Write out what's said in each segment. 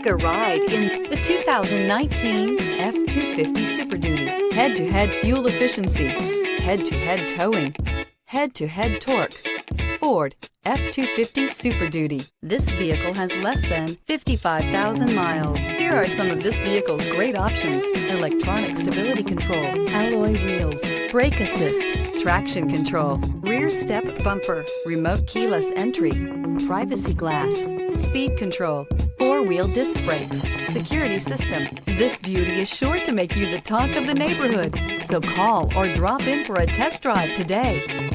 Take a ride in the 2019 F-250 Super Duty. Head-to-head fuel efficiency, head-to-head towing, head-to-head torque. Ford F-250 Super Duty. This vehicle has less than 55,000 miles. Here are some of this vehicle's great options: electronic stability control, alloy wheels, brake assist, traction control, rear step bumper, remote keyless entry, privacy glass, speed control, four-wheel disc brakes, security system. This beauty is sure to make you the talk of the neighborhood. So call or drop in for a test drive today.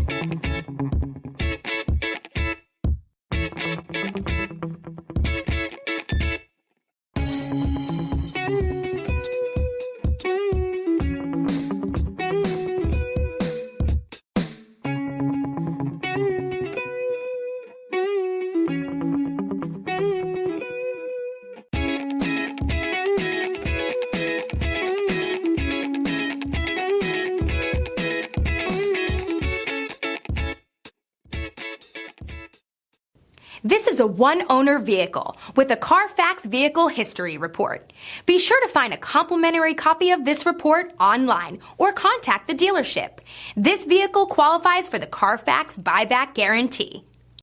This is a one-owner vehicle with a Carfax Vehicle History Report. Be sure to find a complimentary copy of this report online or contact the dealership. This vehicle qualifies for the Carfax Buyback Guarantee.